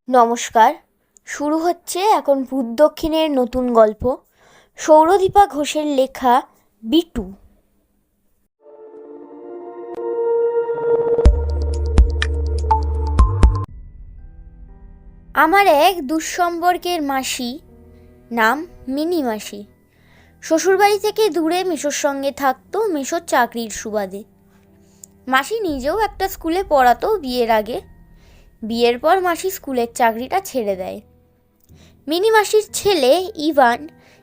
নমস্কার। শুরু হচ্ছে এখন ভূত দক্ষিণের নতুন গল্প, সৌরদীপা ঘোষের লেখা বিটু। আমার এক দুঃসম্পর্কের মাসি, নাম মিনি মাসি, শ্বশুরবাড়ি থেকে দূরে মেসোর সঙ্গে থাকতো মেসোর চাকরির সুবাদে। মাসি নিজেও একটা স্কুলে পড়াতো বিয়ের আগে। বিয়ের পর মাসি স্কুলের চাকরিটা ছেড়ে দেয়। মিনি মাসির ছেলে ইভান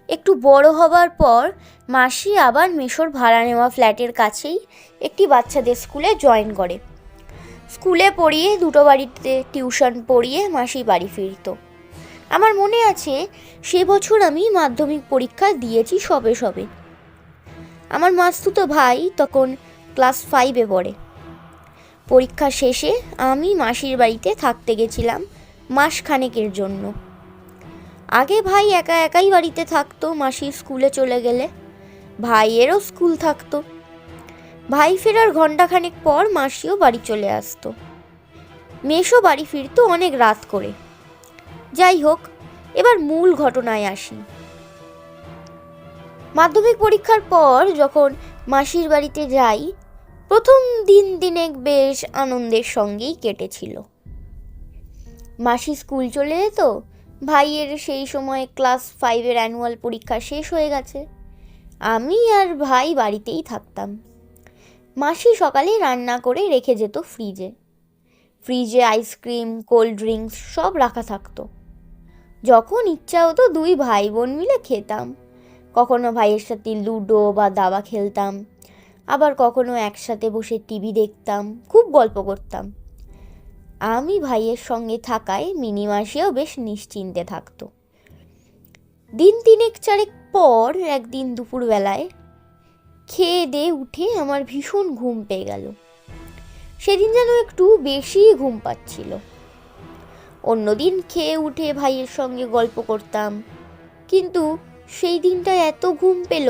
একটু বড় হবার পর মাসি আবার মেসোর ভাড়া নেওয়া ফ্ল্যাটের কাছেই একটি বাচ্চাদের স্কুলে জয়েন করে। স্কুলে পড়িয়ে দুটো বাড়িতে টিউশন পড়িয়ে মাসি বাড়ি ফিরত। আমার মনে আছে সে বছর আমি মাধ্যমিক পরীক্ষা দিয়েছি সবে সবে। আমার মাসতুতো ভাই তখন ক্লাস 5-এ পড়ে। পরীক্ষা শেষে আমি মাসির বাড়িতে থাকতে গেছিলাম মাসখানেকের জন্য। আগে ভাই একা একাই বাড়িতে থাকতো মাসি স্কুলে চলে গেলে। ভাইয়েরও স্কুল থাকতো। ভাই ফেরার ঘণ্টাখানেক পর মাসিও বাড়ি চলে আসতো। মেসো বাড়ি ফিরতো অনেক রাত করে। যাই হোক, এবার মূল ঘটনায় আসি। মাধ্যমিক পরীক্ষার পর যখন মাসির বাড়িতে যাই, প্রথম দিনেক বেশ আনন্দের সঙ্গেই কেটেছিল। মাসি স্কুল চলে যেত। ভাইয়ের সেই সময় ক্লাস 5-এর অ্যানুয়াল পরীক্ষা শেষ হয়ে গেছে। আমি আর ভাই বাড়িতেই থাকতাম। মাসি সকালে রান্না করে রেখে যেত ফ্রিজে আইসক্রিম, কোল্ড ড্রিঙ্কস সব রাখা থাকতো। যখন ইচ্ছা হতো দুই ভাই বোন মিলে খেতাম। কখনো ভাইয়ের সাথে লুডো বা দাবা খেলতাম, আবার কখনো একসাথে বসে টিভি দেখতাম, খুব গল্প করতাম। আমি ভাইয়ের সঙ্গে থাকায় মিনি মাসিও বেশ নিশ্চিন্তে থাকতো। দিন 3-4 পর একদিন দুপুরবেলায় খেয়ে দিয়ে উঠে আমার ভীষণ ঘুম পেয়ে গেল। সেদিন যেন একটু বেশি ঘুম পাচ্ছিল। অন্যদিন খেয়ে উঠে ভাইয়ের সঙ্গে গল্প করতাম, কিন্তু সেই দিনটা এত ঘুম পেল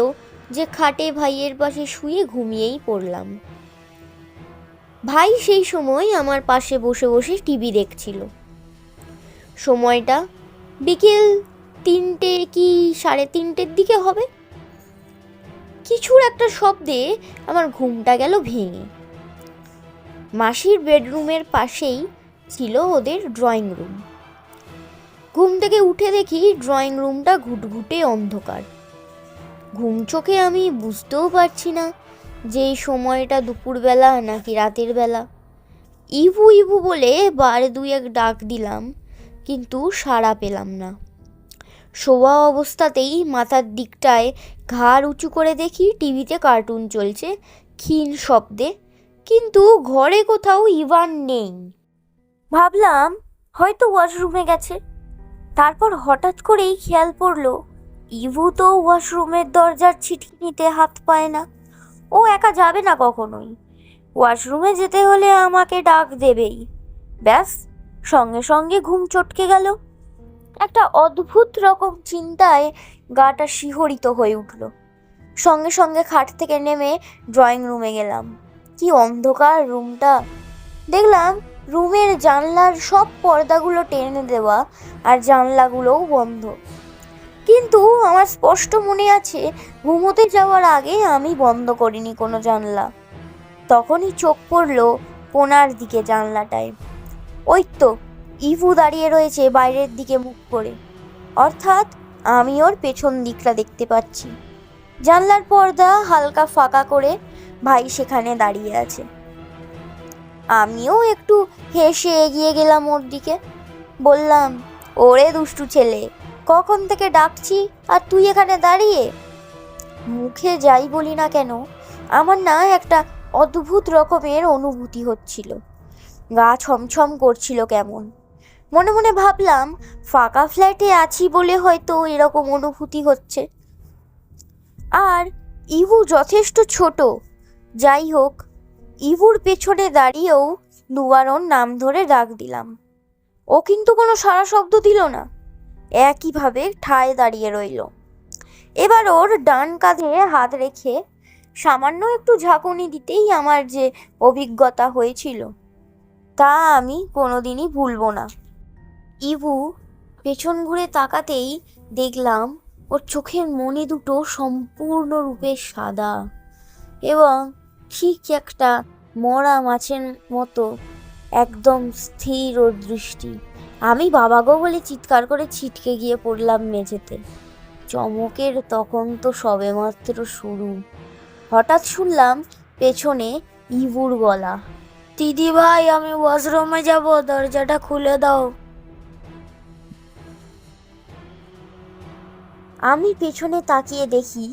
যে খাটে ভাইয়ের পাশে শুয়ে ঘুমিয়েই পড়লাম। ভাই সেই সময় আমার পাশে বসে বসে টিভি দেখছিল। সময়টা বিকেল 3টে কি 3:30-এর দিকে হবে। কিছুর একটা শব্দে আমার ঘুমটা গেল ভেঙে। মাসির বেডরুমের পাশেই ছিল ওদের ড্রয়িং রুম। ঘুম থেকে উঠে দেখি ড্রয়িং রুমটা ঘুটঘুটে অন্ধকার। ঘুম চোখে আমি বুঝতেও পারছি না যে এই সময়টা দুপুরবেলা নাকি রাতের বেলা। ইভু ইভু বলে বার 2-1 ডাক দিলাম, কিন্তু সাড়া পেলাম না। শোয়া অবস্থাতেই মাথার দিকটায় ঘাড় উঁচু করে দেখি টিভিতে কার্টুন চলছে ক্ষীণ শব্দে, কিন্তু ঘরে কোথাও ইভান নেই। ভাবলাম হয়তো ওয়াশরুমে গেছে। তারপর হঠাৎ করেই খেয়াল পড়লো ইভু তো ওয়াশরুমের দরজার ছিটকিনিতে হাত পায় না। ও একা যাবে না কখনোই। ওয়াশরুমে যেতে হলে আমাকে ডাক দেবেই। ব্যাস, সঙ্গে সঙ্গে ঘুম চটকে গেল। একটা অদ্ভুত রকম চিন্তায় গাটা শিহরিত হয়ে উঠল। সঙ্গে সঙ্গে খাট থেকে নেমে ড্রয়িং রুমে গেলাম। কি অন্ধকার রুমটা! দেখলাম রুমের জানলার সব পর্দাগুলো টেনে দেওয়া আর জানলাগুলোও বন্ধ। কিন্তু আমার স্পষ্ট মনে আছে ঘুমোতে যাওয়ার আগে আমি বন্ধ করিনি কোনো জানলা। তখনই চোখ পড়ল কোণার দিকে জানলাটায়। ওই তো ইভু দাঁড়িয়ে রয়েছে বাইরের দিকে মুখ করে, অর্থাৎ আমি ওর পেছন দিকটা দেখতে পাচ্ছি। জানলার পর্দা হালকা ফাঁকা করে ভাই সেখানে দাঁড়িয়ে আছে। আমিও একটু হেসে এগিয়ে গেলাম ওর দিকে। বললাম, ওরে দুষ্টু ছেলে, কখন থেকে ডাকছি আর তুই এখানে দাঁড়িয়ে? মুখে যাই বলি না কেন, আমার না একটা অদ্ভুত রকমের অনুভূতি হচ্ছিল। গা ছমছম করছিল কেমন। মনে মনে ভাবলাম ফাঁকা ফ্ল্যাটে আছি বলে হয়তো এরকম অনুভূতি হচ্ছে। আর ইভু যথেষ্ট ছোট। যাই হোক, ইভুর পেছনে দাঁড়িয়েও দুবার ওর নাম ধরে ডাক দিলাম। ও কিন্তু কোনো সাড়া শব্দ দিল না, একইভাবে ঠায় দাঁড়িয়ে রইল। এবার ওর ডান কাঁধে হাত রেখে সামান্য একটু ঝাঁকুনি দিতেই আমার যে অভিজ্ঞতা হয়েছিল তা আমি কোনোদিনই ভুলব না। ইভু পেছন ঘুরে তাকাতেই দেখলাম ওর চোখের মনি দুটো সম্পূর্ণরূপে সাদা এবং ঠিক একটা মরা মাছের মতো একদম স্থির ওর দৃষ্টি। আমি বাবা গো বলে চিৎকার করে ছিটকে গিয়ে পড়লাম মেঝেতে। চমকের তখন তো সবেমাত্র শুরু। হঠাৎ শুনলাম পেছনে ইভুর গলা, দিদি ভাই আমি ওয়াশরুমে যাব, দরজাটা খুলে দাও। আমি পেছনে তাকিয়ে দেখি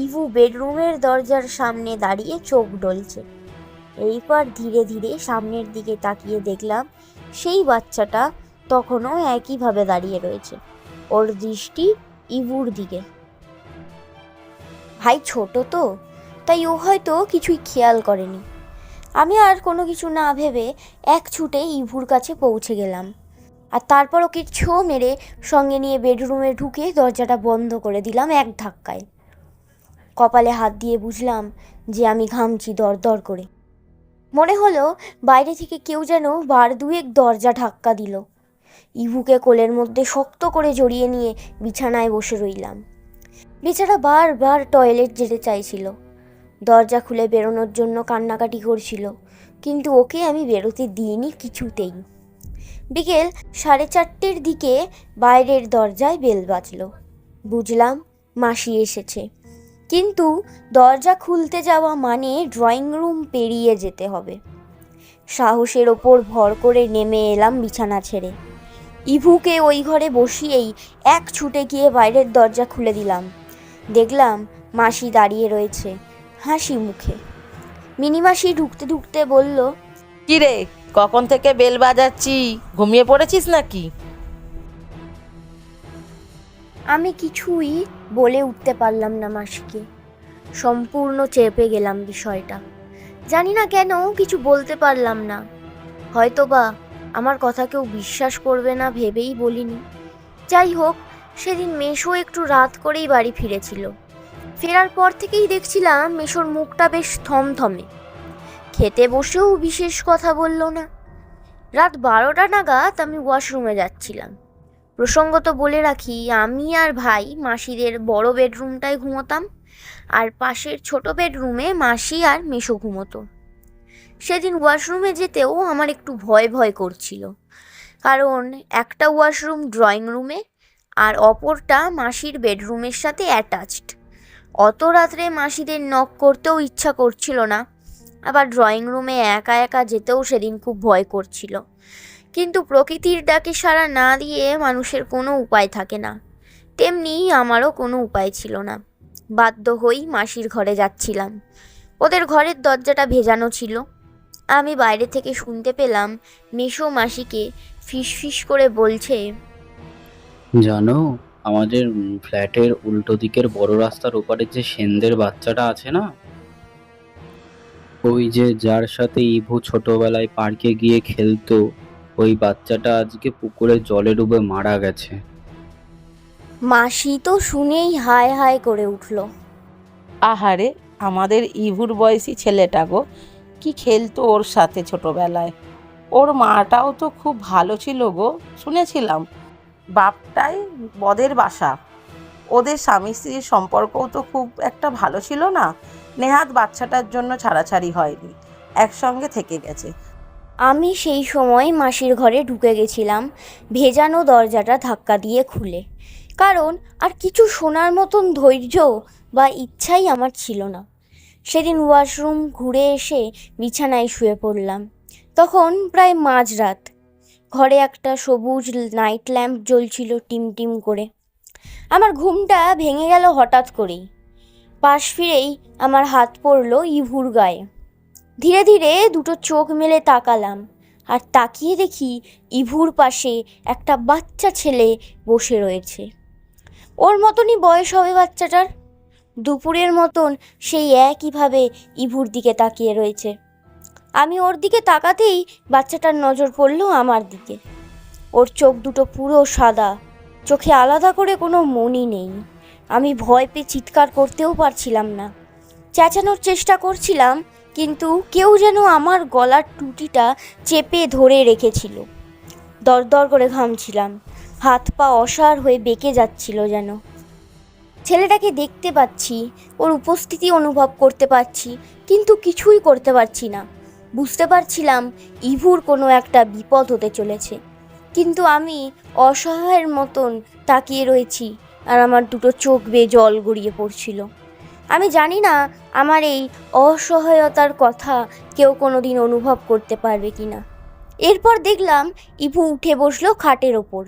ইভু বেডরুমের দরজার সামনে দাঁড়িয়ে চোখ ডলছে। এইবার ধীরে ধীরে সামনের দিকে তাকিয়ে দেখলাম সেই বাচ্চাটা তখনও একইভাবে দাঁড়িয়ে রয়েছে, ওর দৃষ্টি ইভুর দিকে। ভাই ছোট তো, তাই ও হয়তো কিছুই খেয়াল করেনি। আমি আর কোনো কিছু না ভেবে এক ছুটে ইভুর কাছে পৌঁছে গেলাম, আর তারপর ওকে ছো মেরে সঙ্গে নিয়ে বেডরুমে ঢুকে দরজাটা বন্ধ করে দিলাম এক ধাক্কায়। কপালে হাত দিয়ে বুঝলাম যে আমি ঘামছি দরদর করে। মনে হলো বাইরে থেকে কেউ যেন বার দুয়েক দরজা ধাক্কা দিল। ইভুকে কোলের মধ্যে শক্ত করে জড়িয়ে নিয়ে বিছানায় বসে রইলাম। বেচারা বারবার টয়লেট যেতে চাইছিল, দরজা খুলে বেরোনোর জন্য কান্নাকাটি করছিল, কিন্তু ওকে আমি বেরোতে দিইনি কিছুতেই। বিকেল 4:30 দিকে বাইরের দরজায় বেল বাজলো। বুঝলাম মাসি এসেছে, কিন্তু দরজা খুলতে যাওয়া মানে ড্রয়িং রুম পেরিয়ে যেতে হবে। সাহসের ওপর ভর করে নেমে এলাম বিছানা ছেড়ে। ইভুকে ওই ঘরে বসিয়েই এক ছুটে গিয়ে বাইরের দরজা খুলে দিলাম। দেখলাম মাসি দাঁড়িয়ে রয়েছে হাসি মুখে। মিনিমাসি ঢুকতে ঢুকতে বলল, কি রে, কখন থেকে বেল বাজাচ্ছি, ঘুমিয়ে পড়েছিস নাকি? আমি কিছুই বলে উঠতে পারলাম না মাসিকে। সম্পূর্ণ চেপে গেলাম বিষয়টা। জানি না কেন কিছু বলতে পারলাম না। হয়তোবা আমার কথা কেউ বিশ্বাস করবে না ভেবেই বলিনি। যাই হোক, সেদিন মেশো একটু রাত করেই বাড়ি ফিরেছিল। ফেরার পর থেকেই দেখছিলাম মেশোর মুখটা বেশ থমথমে। খেতে বসেও বিশেষ কথা বলল না। রাত 12টা নাগাদ আমি ওয়াশরুমে যাচ্ছিলাম। প্রসঙ্গত বলে রাখি, আমি আর ভাই মাসিদের বড় বেডরুমটায় ঘুমোতাম, আর পাশের ছোট বেডরুমে মাসি আর মেশো ঘুমোতো। সেদিন ওয়াশরুমে যেতেও আমার একটু ভয় ভয় করছিল, কারণ একটা ওয়াশরুম ড্রয়িং রুমে আর অপরটা মাসির বেডরুমের সাথে অ্যাটাচড। অত রাত্রে মাসিদের নক করতেও ইচ্ছা করছিল না, আবার ড্রয়িং রুমে একা একা যেতেও সেদিন খুব ভয় করছিল। কিন্তু প্রকৃতির ডাকে সাড়া না দিয়ে মানুষের কোনো উপায় থাকে না, তেমনি আমারও কোনো উপায় ছিল না। বাধ্য হয়েই মাসির ঘরে যাচ্ছিলাম। ওদের ঘরের দরজাটা ভেজানো ছিল। আমি বাইরে থেকে শুনতে পেলাম মেশো মাসিকে ফিসফিস করে বলছে, জানো, আমাদের ফ্ল্যাটের উল্টো দিকের বড় রাস্তার ওপারে যে সেনদের বাচ্চাটা আছে না, ওই যে যার সাথে ইভু ছোটবেলায় পার্কে গিয়ে খেলতো, ওই বাচ্চাটা আজকে পুকুরে জলে ডুবে মারা গেছে। মাসি তো শুনেই হায় হায় করে উঠল। আহারে, আমাদের ইভুর বয়সী ছেলেটা গো, কি খেলতো ওর সাথে ছোটবেলায়। ওর মাটাও তো খুব ভালো ছিল গো, শুনেছিলাম। বাপটাই বদের বাসা। ওদের স্বামী স্ত্রীর সম্পর্কও তো খুব একটা ভালো ছিল না। নেহাত বাচ্চাটার জন্য ছাড়াছাড়ি হয়নি, একসঙ্গে থেকে গেছে। আমি সেই সময় মাসির ঘরে ঢুকে গেছিলাম ভেজানো দরজাটা ধাক্কা দিয়ে খুলে, কারণ আর কিছু শোনার মতন ধৈর্য বা ইচ্ছাই আমার ছিল না। সেদিন ওয়াশরুম ঘুরে এসে বিছানায় শুয়ে পড়লাম। তখন প্রায় মাঝরাত। ঘরে একটা সবুজ নাইট ল্যাম্প জ্বলছিল টিমটিম করে। আমার ঘুমটা ভেঙে গেল হঠাৎ করেই। পাশ ফিরেই আমার হাত পড়ল ইভুর গায়ে। ধীরে ধীরে দুটো চোখ মেলে তাকালাম, আর তাকিয়ে দেখি ইভুর পাশে একটা বাচ্চা ছেলে বসে রয়েছে। ওর মতনই বয়স হবে বাচ্চাটার। দুপুরের মতন সেই একইভাবে ইভুর দিকে তাকিয়ে রয়েছে। আমি ওর দিকে তাকাতেই বাচ্চাটার নজর পড়ল আমার দিকে। ওর চোখ দুটো পুরো সাদা, চোখে আলাদা করে কোনো মনি নেই। আমি ভয় পেয়ে চিৎকার করতেও পারছিলাম না। চেঁচানোর চেষ্টা করছিলাম, কিন্তু কেউ যেন আমার গলার টুটিটা চেপে ধরে রেখেছিল। দরদর করে ঘামছিলাম, হাত পা অসাড় হয়ে বেঁকে যাচ্ছিল যেন। ছেলেটাকে দেখতে পাচ্ছি, ওর উপস্থিতি অনুভব করতে পারছি, কিন্তু কিছুই করতে পারছি না। বুঝতে পারছিলাম ইভুর কোনো একটা বিপদ হতে চলেছে, কিন্তু আমি অসহায়ের মতন তাকিয়ে রয়েছি, আর আমার দুটো চোখ বেয়ে জল গড়িয়ে পড়ছিল। আমি জানি না আমার এই অসহায়তার কথা কেউ কোনোদিন অনুভব করতে পারবে কি না। এরপর দেখলাম ইভু উঠে বসলো খাটের ওপর।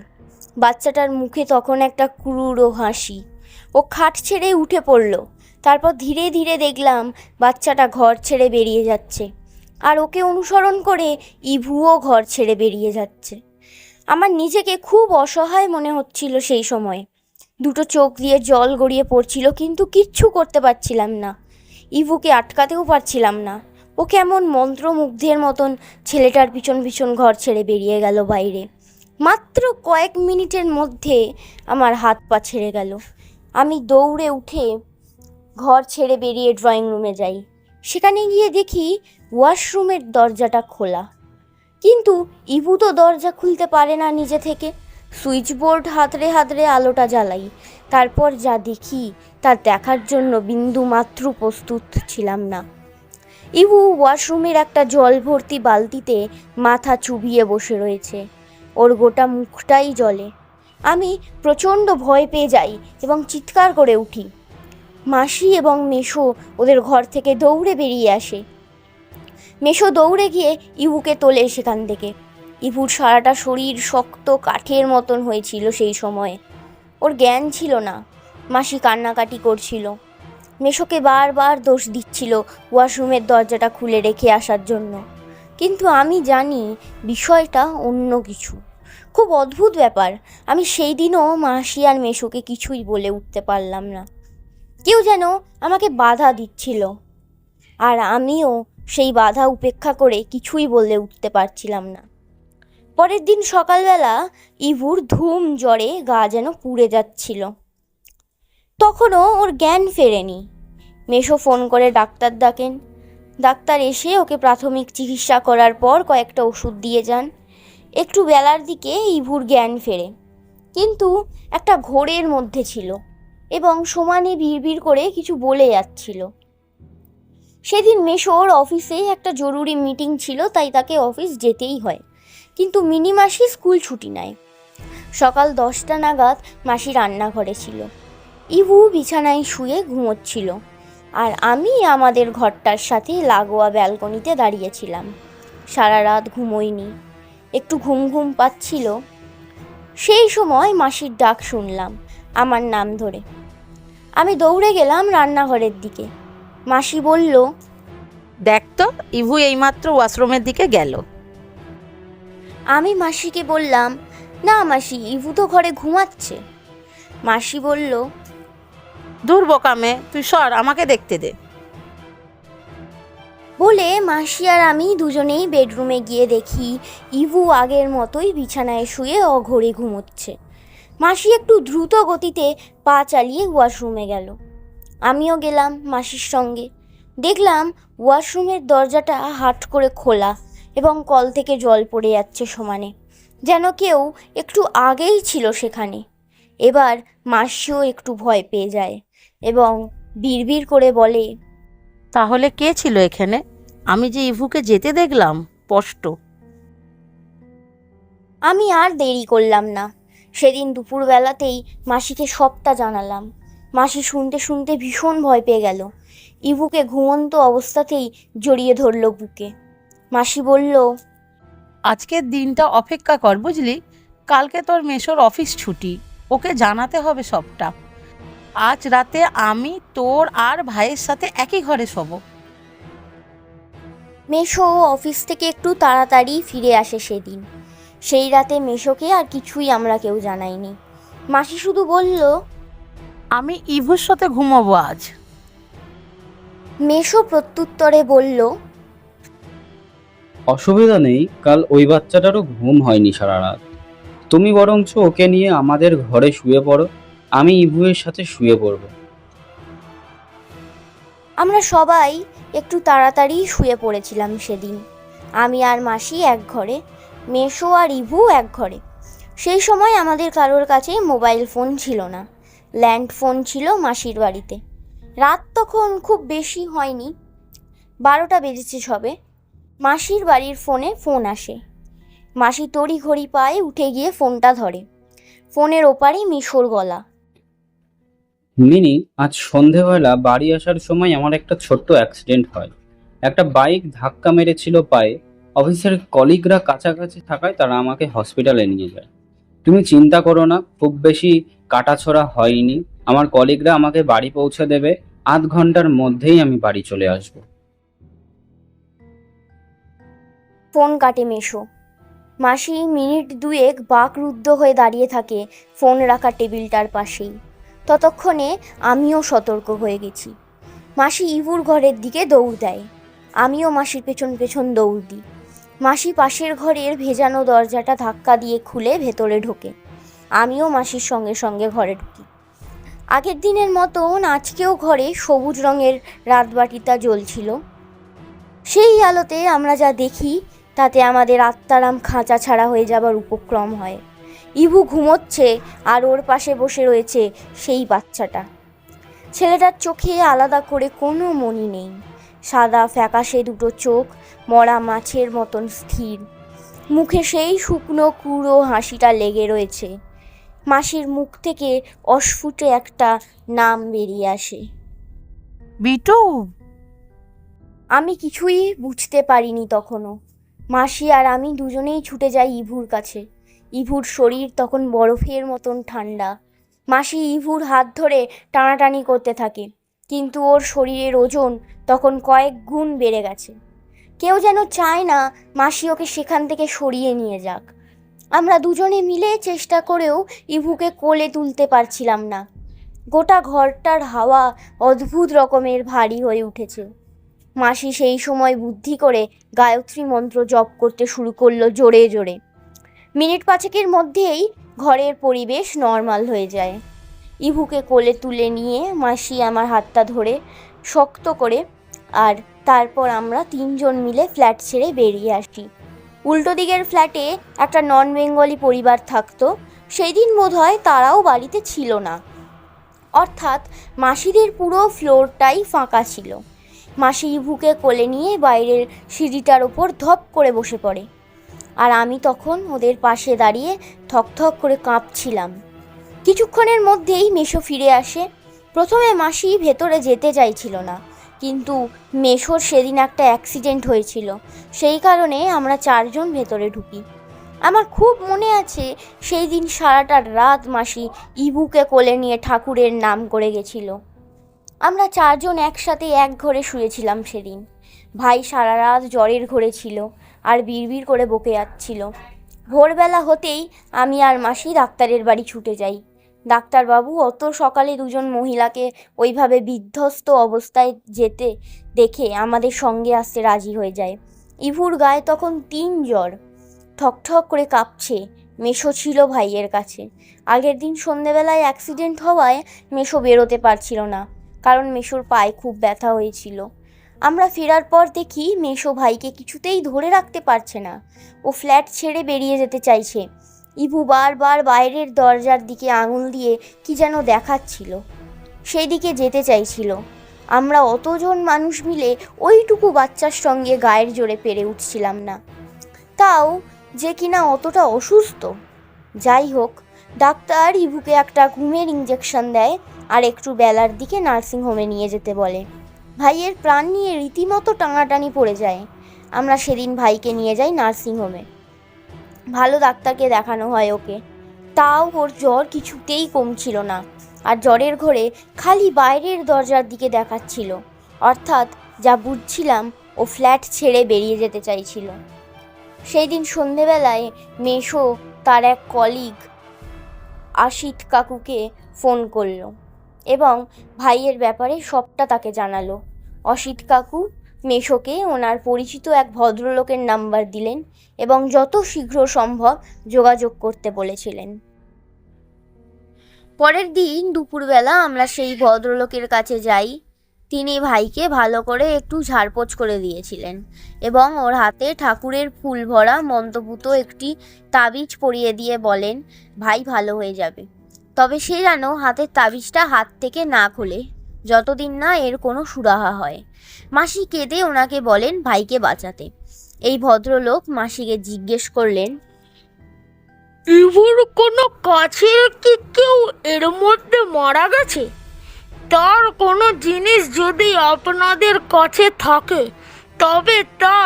বাচ্চাটার মুখে তখন একটা ক্রূর হাসি। ও খাট ছেড়ে উঠে পড়ল। তারপর ধীরে ধীরে দেখলাম বাচ্চাটা ঘর ছেড়ে বেরিয়ে যাচ্ছে, আর ওকে অনুসরণ করে ইভুও ঘর ছেড়ে বেরিয়ে যাচ্ছে। আমার নিজেকে খুব অসহায় মনে হচ্ছিল সেই সময়। দুটো চোখ দিয়ে জল গড়িয়ে পড়ছিল, কিন্তু কিচ্ছু করতে পারছিলাম না। ইভুকে আটকাতেও পারছিলাম না। ও কেমন মন্ত্রমুগ্ধের মতন ছেলেটার পিছন পিছন ঘর ছেড়ে বেরিয়ে গেল বাইরে। মাত্র কয়েক মিনিটের মধ্যে আমার হাত পা ছেড়ে গেল। আমি দৌড়ে উঠে ঘর ছেড়ে বেরিয়ে ড্রয়িং রুমে যাই। সেখানে গিয়ে দেখি ওয়াশরুমের দরজাটা খোলা, কিন্তু ইভু তো দরজা খুলতে পারে না নিজে থেকে। সুইচ বোর্ড হাতড়ে হাতড়ে আলোটা জ্বালাই। তারপর যা দেখি তা দেখার জন্য বিন্দু মাত্র প্রস্তুত ছিলাম না। ইভু ওয়াশরুমের একটা জল ভর্তি বালতিতে মাথা চুবিয়ে বসে রয়েছে। ওর গোটা মুখটাই জলে। আমি প্রচণ্ড ভয় পেয়ে যাই এবং চিৎকার করে উঠি। মাসি এবং মেশো ওদের ঘর থেকে দৌড়ে বেরিয়ে আসে। মেশো দৌড়ে গিয়ে ইভুকে তোলে সেখান থেকে। ইভুর সারাটা শরীর শক্ত কাঠের মতন হয়েছিল সেই সময়ে। ওর জ্ঞান ছিল না। মাসি কান্নাকাটি করছিল। মেশোকে বারবার দোষ দিচ্ছিল ওয়াশরুমের দরজাটা খুলে রেখে আসার জন্য, কিন্তু আমি জানি বিষয়টা অন্য কিছু। খুব অদ্ভুত ব্যাপার, আমি সেই দিনও মাসি আর মেশোকে কিছুই বলে উঠতে পারলাম না। কেউ যেন আমাকে বাধা দিচ্ছিল, আর আমিও সেই বাধা উপেক্ষা করে কিছুই বলে উঠতে পারছিলাম না। পরের দিন সকালবেলা ইভুর ধুম জ্বরে গা যেন পুড়ে যাচ্ছিল। তখনও ওর জ্ঞান ফেরেনি। মেশো ফোন করে ডাক্তার ডাকেন। ডাক্তার এসে ওকে প্রাথমিক চিকিৎসা করার পর কয়েকটা ওষুধ দিয়ে যান। একটু বেলার দিকে ইভুর জ্ঞান ফেরে, কিন্তু একটা ঘোরের মধ্যে ছিল এবং সমানে বিড়বিড় করে কিছু বলে যাচ্ছিল। সেদিন মেশোর অফিসে একটা জরুরি মিটিং ছিল, তাই তাকে অফিস যেতেই হয়, কিন্তু মিনি মাসি স্কুল ছুটি নেয়। সকাল 10টা নাগাদ মাসি রান্নাঘরে ছিল। ইভু বিছানায় শুয়ে ঘুমোচ্ছিল, আর আমি আমাদের ঘরটার সাথে লাগোয়া ব্যালকনিতে দাঁড়িয়েছিলাম। সারা রাত ঘুমোইনি, একটু ঘুম ঘুম পাচ্ছিল। সেই সময় মাসির ডাক শুনলাম আমার নাম ধরে। আমি দৌড়ে গেলাম রান্নাঘরের দিকে। মাসি বলল, দেখ তো, ইভু এইমাত্র ওয়াশরুমের দিকে গেল। আমি মাসিকে বললাম, না মাসি, ইভু তো ঘরে ঘুমাচ্ছে। মাসি বলল, দূর বোকামে, তুই সর, আমাকে দেখতে দে। বলে মাসি আর আমি দুজনেই বেডরুমে গিয়ে দেখি ইভু আগের মতোই বিছানায় শুয়ে অঘরে ঘুমোচ্ছে। মাসি একটু দ্রুত গতিতে পা চালিয়ে ওয়াশরুমে গেল। আমিও গেলাম মাসির সঙ্গে। দেখলাম ওয়াশরুমের দরজাটা হাট করে খোলা এবং কল থেকে জল পড়ে যাচ্ছে সমানে, যেন কেউ একটু আগেই ছিল সেখানে। এবার মাসিও একটু ভয় পেয়ে যায় এবং বিড়বিড় করে বলে, তাহলে কে ছিল এখানে? আমি যে ইভুকে যেতে দেখলাম স্পষ্ট। আমি আর দেরি করলাম না। সেদিন দুপুরবেলাতেই মাসিকে সবটা জানালাম। মাসি শুনতে শুনতে ভীষণ ভয় পেয়ে গেল। ইভুকে ঘুমন্ত অবস্থাতেই জড়িয়ে ধরল বুকে। মাসি বলল, আজকের দিনটা অপেক্ষা কর, বুঝলি? কালকে তোর মেশোর অফিস ছুটি, ওকে জানাতে হবে সবটা। আজ রাতে আমি তোর আর ভাইয়ের সাথে একই ঘরে শোব। মেশো অফিস থেকে একটু তাড়াতাড়ি ফিরে আসে সেদিন। সেই রাতে মেশোকে আর কিছুই আমরা কেউ জানাইনি। মাসি শুধু বলল, আমি ইভুর সাথে ঘুমাবো আজ। মেশো প্রত্যুত্তরে বলল, অসুবিধা নেই, কাল ওই বাচ্চাটারও ঘুম হয়নি সারা রাত। তুমি বরঞ্চ ওকে নিয়ে আমাদের ঘরে শুয়ে পড়ো, আমি ইভুয়ের সাথে শুয়ে পড়বো। আমরা সবাই একটু তাড়াতাড়ি শুয়ে পড়েছিলাম সেদিন। আমি আর মাসি এক ঘরে, মেশো আর ইভু এক ঘরে। সেই সময় আমাদের কারোর কাছে মোবাইল ফোন ছিল না, ল্যান্ড ফোন ছিল মাসির বাড়িতে। রাত তখন খুব বেশি হয়নি, 12টা বেজেছে সবে। মাসির বাড়ির ফোনে ফোন আসে। মাসি তড়িঘড়ি পায়ে উঠে গিয়ে ফোনটা ধরে। ফোনের ওপারে মেশোর গলা। মিনি, আজ সন্ধেবেলা বাড়ি আসার সময় আমার একটা ছোট্ট অ্যাক্সিডেন্ট হয়। একটা বাইক ধাক্কা মেরেছিল পায়ে। অফিসের কলিগরা কাছাকাছি থাকায় তারা আমাকে হসপিটালে নিয়ে যায়। তুমি চিন্তা করো না, খুব বেশি কাটাছোড়া হয়নি। আমার কলিগরা আমাকে বাড়ি পৌঁছে দেবে। আধ ঘন্টার মধ্যেই আমি বাড়ি চলে আসবো। ফোন কাটে মেশো। মাসি মিনিট দুয়েক বাকরুদ্ধ হয়ে দাঁড়িয়ে থাকে ফোন রাখা টেবিলটার পাশেই। ততক্ষণে আমিও সতর্ক হয়ে গেছি। মাসি ইভুর ঘরের দিকে দৌড় দেয়। আমিও মাসির পেছন পেছন দৌড় দিই। মাসি পাশের ঘরের ভেজানো দরজাটা ধাক্কা দিয়ে খুলে ভেতরে ঢোকে। আমিও মাসির সঙ্গে সঙ্গে ঘরে ঢুকি। আগের দিনের মতন আজকেও ঘরে সবুজ রঙের রাতবাতিটা জ্বলছিল। সেই আলোতে আমরা যা দেখি তাতে আমাদের আত্মারাম খাঁচা ছাড়া হয়ে যাবার উপক্রম হয়। ইভু ঘুমোচ্ছে আর ওর পাশে বসে রয়েছে সেই বাচ্চাটা। ছেলেটার চোখে আলাদা করে কোনো মনি নেই। সাদা ফ্যাকাশে দুটো চোখ, মরা মাছের মতন স্থির। মুখে সেই শুকনো কুড়ো হাসিটা লেগে রয়েছে। মাসির মুখ থেকে অস্ফুটে একটা নাম বেরিয়ে আসে, বিটু। আমি কিছুই বুঝতে পারিনি তখনও। মাসি আর আমি দুজনেই ছুটে যাই ইভুর কাছে। ইভুর শরীর তখন বরফের মতন ঠান্ডা। মাসি ইভুর হাত ধরে টানাটানি করতে থাকে, কিন্তু ওর শরীরের ওজন তখন কয়েক গুণ বেড়ে গেছে। কেউ যেন চায় না মাসি ওকে সেখান থেকে সরিয়ে নিয়ে যাক। আমরা দুজনে মিলে চেষ্টা করেও ইভুকে কোলে তুলতে পারছিলাম না। গোটা ঘরটার হাওয়া অদ্ভুত রকমের ভারী হয়ে উঠেছে। মাসি সেই সময় বুদ্ধি করে গায়ত্রী মন্ত্র জপ করতে শুরু করলো জোরে জোরে। মিনিট পাঁচেকের মধ্যেই ঘরের পরিবেশ নর্মাল হয়ে যায়। ইভুকে কোলে তুলে নিয়ে মাসি আমার হাতটা ধরে শক্ত করে, আর তারপর আমরা তিনজন মিলে ফ্ল্যাট ছেড়ে বেরিয়ে আসি। উল্টো দিকের ফ্ল্যাটে একটা নন বেঙ্গলি পরিবার থাকতো। সেই দিন বোধহয় তারাও বাড়িতে ছিল না, অর্থাৎ মাসিদের পুরো ফ্লোরটাই ফাঁকা ছিল। মাসি ইভুকে কোলে নিয়ে বাইরের সিঁড়িটার ওপর ধপ করে বসে পড়ে, আর আমি তখন ওদের পাশে দাঁড়িয়ে থকথক করে কাঁপছিলাম। কিছুক্ষণের মধ্যেই মেশো ফিরে আসে। প্রথমে মাসি ভেতরে যেতে চাইছিল না, কিন্তু মেশোর সেদিন একটা অ্যাক্সিডেন্ট হয়েছিল, সেই কারণে আমরা চারজন ভেতরে ঢুকি। আমার খুব মনে আছে সেই দিন সারাটা রাত মাসি ইভুকে কোলে নিয়ে ঠাকুরের নাম করে গেছিল। আমরা চারজন একসাথে এক ঘরে শুয়েছিলাম সেদিন। ভাই সারা রাত জ্বরের ঘরে ছিল আর বিড়বিড় করে বকে যাচ্ছিল। ভোরবেলা হতেই আমি আর মাসি ডাক্তারের বাড়ি ছুটে যাই। ডাক্তারবাবু অত সকালে দুজন মহিলাকে ওইভাবে বিধ্বস্ত অবস্থায় যেতে দেখে আমাদের সঙ্গে আসতে রাজি হয়ে যায়। ইভুর গায়ে তখন 3 জ্বর, ঠকঠক করে কাঁপছে। মেশো ছিল ভাইয়ের কাছে। আগের দিন সন্ধেবেলায় অ্যাক্সিডেন্ট হওয়ায় মেশো বেরোতে পারছিল না, কারণ মেশোর পায়ে খুব ব্যথা হয়েছিল। আমরা ফেরার পর দেখি মেশো ভাইকে কিছুতেই ধরে রাখতে পারছে না। ও ফ্ল্যাট ছেড়ে বেরিয়ে যেতে চাইছে। ইভু বারবার বাইরের দরজার দিকে আঙুল দিয়ে কি যেন দেখাচ্ছিল, সেই দিকে যেতে চাইছিল। আমরা অতজন মানুষ মিলে ওইটুকু বাচ্চার সঙ্গে গায়ের জোরে পেরে উঠছিলাম না, তাও যে কিনা অতটা অসুস্থ। যাই হোক, ডাক্তার ইভুকে একটা ঘুমের ইঞ্জেকশন দেয় আর একটু বেলার দিকে নার্সিংহোমে নিয়ে যেতে বলে। ভাইয়ের প্রাণ নিয়ে রীতিমতো টানাটানি পড়ে যায়। আমরা সেদিন ভাইকে নিয়ে যাই নার্সিংহোমে। ভালো ডাক্তারকে দেখানো হয় ওকে, তাও ওর জ্বর কিছুতেই কমছিল না, আর জ্বরের ঘরে খালি বাইরের দরজার দিকে দেখাচ্ছিল, অর্থাৎ যা বুঝছিলাম ও ফ্ল্যাট ছেড়ে বেরিয়ে যেতে চাইছিল। সেই দিন সন্ধেবেলায় মেশো তার এক কলিগ আশিত কাকুকে ফোন করলো এবং ভাইয়ের ব্যাপারে সবটা তাকে জানালো। অসিত কাকু মেশোকে ওনার পরিচিত এক ভদ্রলোকের নাম্বার দিলেন এবং যত শীঘ্র সম্ভব যোগাযোগ করতে বলেছিলেন। পরের দিন দুপুরবেলা আমরা সেই ভদ্রলোকের কাছে যাই। তিনি ভাইকে ভালো করে একটু ঝাড়পোছ করে দিয়েছিলেন এবং ওর হাতে ঠাকুরের ফুল ভরা মন্ত্রপুত একটি তাবিজ পরিয়ে দিয়ে বলেন, ভাই ভালো হয়ে যাবে, তবে সে যেন হাতের তাবিজটা হাত থেকে না খোলে যতদিন না এর কোনো সুরাহা হয়। মাসি কেঁদে ওনাকে বলেন ভাইকে বাঁচাতে। এই ভদ্রলোক মাসিকে জিজ্ঞেস করলেন, ইভুর কোনো কাছের কি কেউ এর মধ্যে মারা গেছে? তার কোনো জিনিস যদি আপনাদের কাছে থাকে তবে তা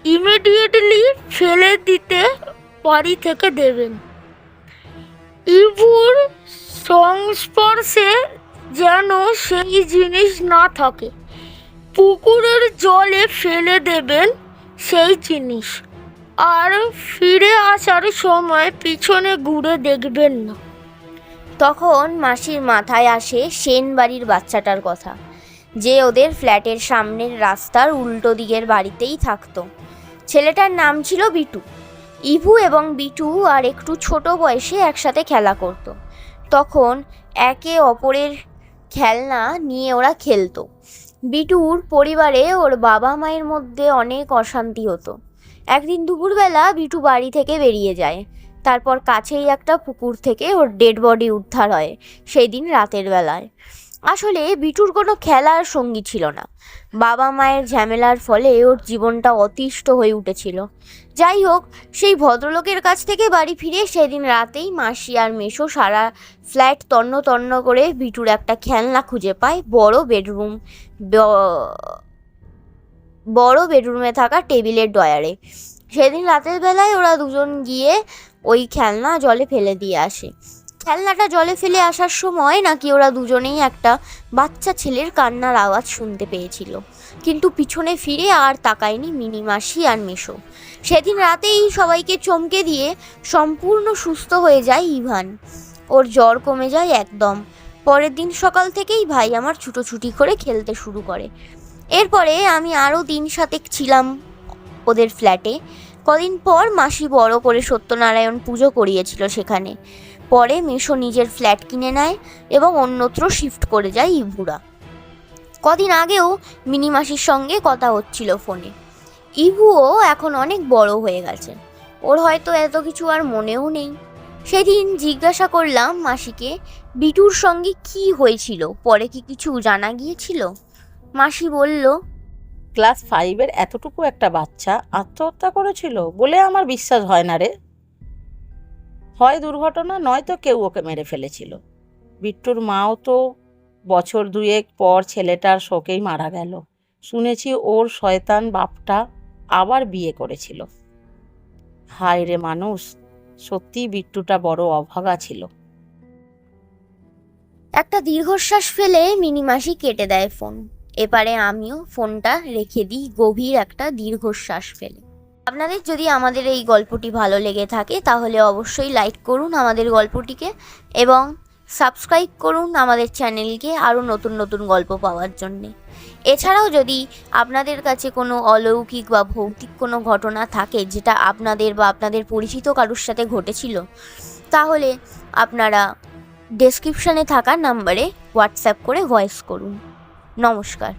ইমিডিয়েটলি ফেলে দিতে বাড়ি থেকে দেবেন। ইভুর সংস্পর্শে যেন সেই জিনিস না থাকে। পুকুরের জলে ফেলে দেবেন সেই জিনিস, আর ফিরে আসার সময় পিছনে ঘুরে দেখবেন না। তখন মাসির মাথায় আসে সেন বাড়ির বাচ্চাটার কথা, যে ওদের ফ্ল্যাটের সামনের রাস্তার উল্টো দিকের বাড়িতেই থাকতো। ছেলেটার নাম ছিল বিটু। ইভু এবং বিটু আর একটু ছোট বয়সে একসাথে খেলা করত। তখন একে অপরের খেলনা নিয়ে ওরা খেলতো। বিটুর পরিবারে ওর বাবা মায়ের মধ্যে অনেক অশান্তি হতো। একদিন দুপুরবেলা বিটু বাড়ি থেকে বেরিয়ে যায়। তারপর কাছেই একটা পুকুর থেকে ওর ডেড বডি উদ্ধার হয় সেই দিন রাতের বেলায়। আসলে বিটুর কোনো খেলার সঙ্গী ছিল না। বাবা মায়ের ঝামেলার ফলে ওর জীবনটা অতিষ্ঠ হয়ে উঠেছিল। যাই হোক, সেই ভদ্রলোকের কাছ থেকে বাড়ি ফিরে সেদিন রাতেই মাসি আর মেসো সারা ফ্ল্যাট তন্ন তন্ন করে বিটুর একটা খেলনা খুঁজে পায় বড় বেডরুমে থাকা টেবিলের ডয়ারে। সেদিন রাতের বেলায় ওরা দুজন গিয়ে ওই খেলনা জলে ফেলে দিয়ে আসে। খেলনাটা জলে ফেলে আসার সময় নাকি ওরা দুজনেই একটা বাচ্চা ছেলের কান্নার আওয়াজ শুনতে পেয়েছিল, কিন্তু পিছনে ফিরে আর তাকায়নি মিনি মাসি আর মেসো। সেদিন রাতেই সবাইকে চমকে দিয়ে সম্পূর্ণ সুস্থ হয়ে যায় ইভান। ওর জ্বর কমে যায় একদম। পরের দিন সকাল থেকেই ভাই আমার ছুটোছুটি করে খেলতে শুরু করে। এরপরে আমি আরও দিন সাতেক ছিলাম ওদের ফ্ল্যাটে। কদিন পর মাসি বড় করে সত্যনারায়ণ পুজো করিয়েছিল সেখানে। পরে মেসো নিজের ফ্ল্যাট কিনে নেয় এবং অন্যত্র শিফট করে যায় ইভুরা। কদিন আগেও মিনি মাসির সঙ্গে কথা হচ্ছিল ফোনে। ইভুও এখন অনেক বড় হয়ে গেছে, ওর হয়তো এত কিছু আর মনেও নেই। সেদিন জিজ্ঞাসা করলাম মাসিকে, বিটুর সঙ্গে কি হয়েছিল, পরে কি কিছু জানা গিয়েছিল? মাসি বলল, ক্লাস 5-এর এতটুকু একটা বাচ্চা আত্মহত্যা করেছিল বলে আমার বিশ্বাস হয় না রে। হয় দুর্ঘটনা, নয়তো কেউ ওকে মেরে ফেলেছিল। বিট্টুর মাও তো বছর 2 পর ছেলেটার শোকেই মারা গেল। শুনেছি ওর শয়তান বাপটা আবার বিয়ে করেছিল। হায় রে মানুষ, সত্যি বিট্টুটা বড় অভাগা ছিল। একটা দীর্ঘশ্বাস ফেলে মিনি মাসি কেটে দেয় ফোন। এবারে আমিও ফোনটা রেখে দিই গভীর একটা দীর্ঘশ্বাস ফেলে। আপনাদের যদি আমাদের এই গল্পটি ভালো লেগে থাকে তাহলে অবশ্যই লাইক করুন আমাদের গল্পটিকে এবং সাবস্ক্রাইব করুন আমাদের চ্যানেলকে আরও নতুন নতুন গল্প পাওয়ার জন্যে। এছাড়াও যদি আপনাদের কাছে কোনো অলৌকিক বা ভৌতিক কোনো ঘটনা থাকে যেটা আপনাদের বা আপনাদের পরিচিত কারোর সাথে ঘটেছিল, তাহলে আপনারা ডেসক্রিপশানে থাকা নাম্বারে হোয়াটসঅ্যাপ করে ভয়েস করুন। নমস্কার।